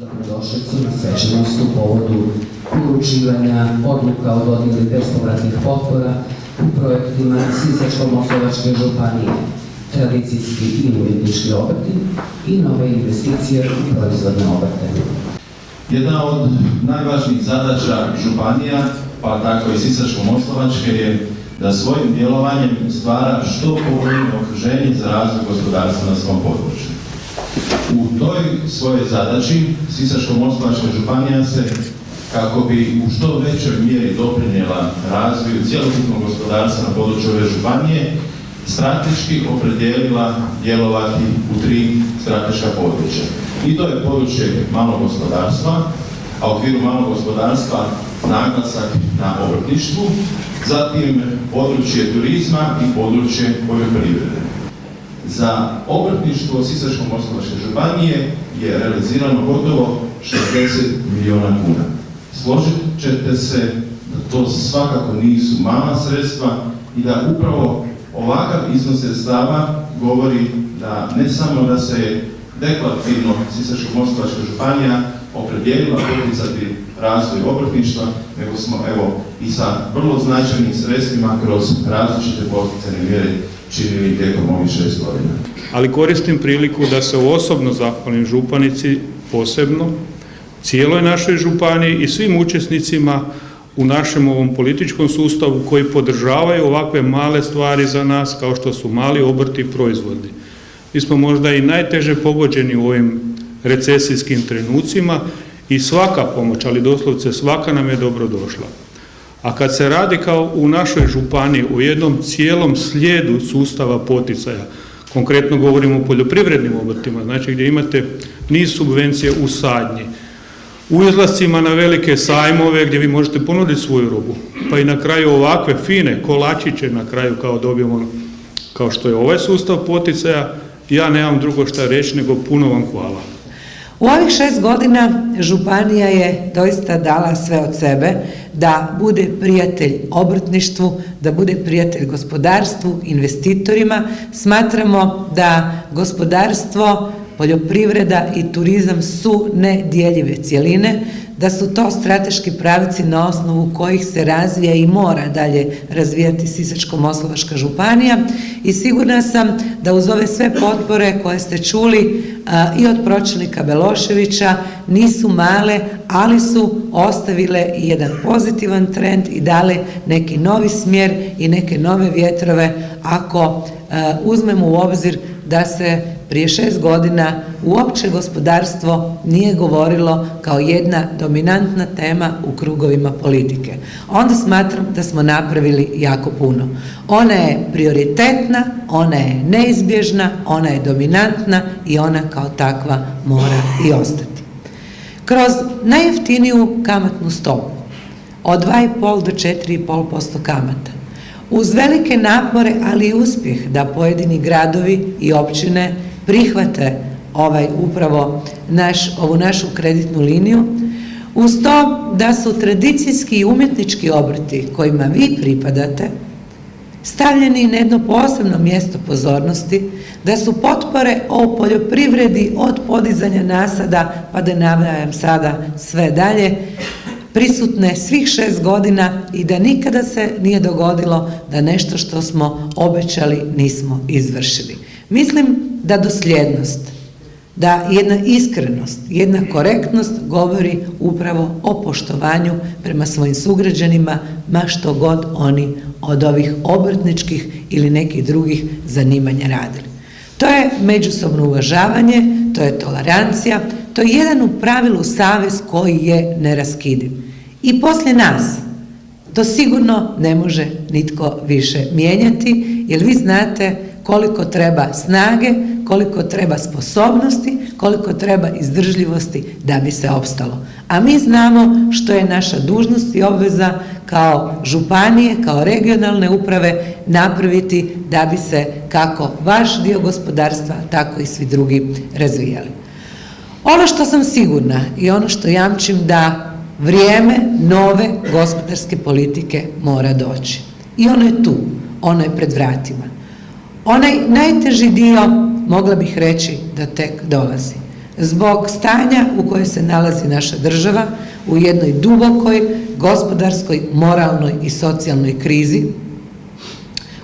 Dobrodošlicu na svečanost u povodu uručivanja odluka o dodjeli bespovratnih potpora u projektima Sisačko-moslavačke županije, tradicijski i umjetnički obrti i nove investicije u proizvodne obrte. Jedna od najvažnijih zadaća županija, pa tako i Sisačko-moslavačke, je da svojim djelovanjem stvara što povoljnije okruženje za razvoj gospodarstva na svom području. U toj svojoj zadaći Sisačko-moslavačka županija se, kako bi u što većoj mjeri doprinijela razvoju cjelokupnog gospodarstva na području ove županije, strateški opredijelila djelovati u 3 strateška područja. I to je područje malog gospodarstva, a u okviru malog gospodarstva naglasak na obrtništvu, zatim područje turizma i područje poljoprivrede. Za obrtništvo Sisačko-moslavačke županije je realizirano gotovo 60 milijuna kuna. Složit ćete se da to svakako nisu mala sredstva i da upravo ovakav iznos sredstava govori da ne samo da se je deklarativno Sisačko-moslavačka županija opredijelila poticati razvoj obrtništva, nego smo i sa vrlo značajnim sredstvima kroz različite poticajne mjere činili tijekom ovih 6 godina. Ali koristim priliku da se osobno zahvalim županici posebno, cijeloj našoj županiji i svim učesnicima u našem ovom političkom sustavu koji podržavaju ovakve male stvari za nas kao što su mali obrti i proizvodi. Mi smo možda i najteže pogođeni u ovim recesijskim trenucima i svaka pomoć, ali doslovce svaka nam je dobrodošla. A kad se radi kao u našoj županiji u jednom cijelom slijedu sustava poticaja, konkretno govorimo o poljoprivrednim obrtima, znači gdje imate niz subvencija u sadnji, u izlascima na velike sajmove gdje vi možete ponuditi svoju robu, pa i na kraju ovakve fine kolačiće na kraju kao dobijemo, kao što je ovaj sustav poticaja, ja nemam drugo šta reći nego puno vam hvala. U ovih 6 godina županija je doista dala sve od sebe da bude prijatelj obrtništvu, da bude prijatelj gospodarstvu, investitorima. Smatramo da gospodarstvo, poljoprivreda i turizam su nedjeljive cjeline, da su to strateški pravci na osnovu kojih se razvija i mora dalje razvijati Sisačko-moslavačka županija i sigurna sam da uz ove sve potpore koje ste čuli i od pročelnika Beloševića nisu male, ali su ostavile i jedan pozitivan trend i dale neki novi smjer i neke nove vjetrove ako uzmemo u obzir da se prije 6 godina uopće gospodarstvo nije govorilo kao jedna dominantna tema u krugovima politike. Onda smatram da smo napravili jako puno. Ona je prioritetna, ona je neizbježna, ona je dominantna i ona kao takva mora i ostati. Kroz najjeftiniju kamatnu stopu od 2,5 do 4,5% kamata, uz velike napore, ali i uspjeh da pojedini gradovi i općine prihvate ovu našu kreditnu liniju, uz to da su tradicijski i umjetnički obrti kojima vi pripadate stavljeni na jedno posebno mjesto pozornosti, da su potpore o poljoprivredi od podizanja nasada, pa da nabrajam sada sve dalje, prisutne svih 6 godina i da nikada se nije dogodilo da nešto što smo obećali nismo izvršili. Mislim da dosljednost, da jedna iskrenost, jedna korektnost govori upravo o poštovanju prema svojim sugrađanima, ma što god oni od ovih obrtničkih ili nekih drugih zanimanja radili. To je međusobno uvažavanje, to je tolerancija, to je jedan u pravilu savez koji je neraskidiv. I poslije nas to sigurno ne može nitko više mijenjati, jer vi znate koliko treba snage, koliko treba sposobnosti, koliko treba izdržljivosti da bi se opstalo. A mi znamo što je naša dužnost i obveza kao županije, kao regionalne uprave napraviti da bi se kako vaš dio gospodarstva, tako i svi drugi razvijali. Ono što sam sigurna i ono što jamčim da vrijeme nove gospodarske politike mora doći. I ono je tu, ono je pred vratima. Onaj najteži dio mogla bih reći da tek dolazi. Zbog stanja u kojoj se nalazi naša država, u jednoj dubokoj, gospodarskoj, moralnoj i socijalnoj krizi,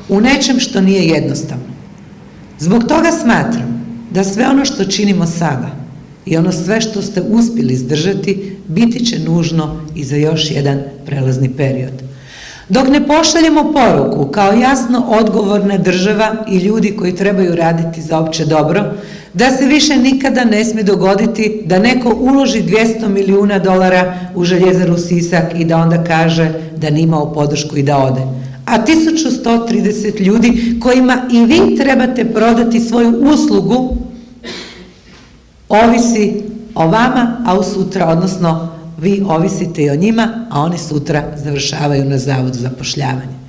u nečem što nije jednostavno. Zbog toga smatram da sve ono što činimo sada i ono sve što ste uspjeli izdržati biti će nužno i za još jedan prelazni period. Dok ne pošaljemo poruku kao jasno odgovorna država i ljudi koji trebaju raditi za opće dobro, da se više nikada ne smije dogoditi da neko uloži $200 milijuna u Željezaru Sisak i da onda kaže da nije imao podršku i da ode. A 1130 ljudi kojima i vi trebate prodati svoju uslugu ovisi o vama, a sutra, odnosno vi ovisite i o njima, a oni sutra završavaju na Zavodu za zapošljavanje.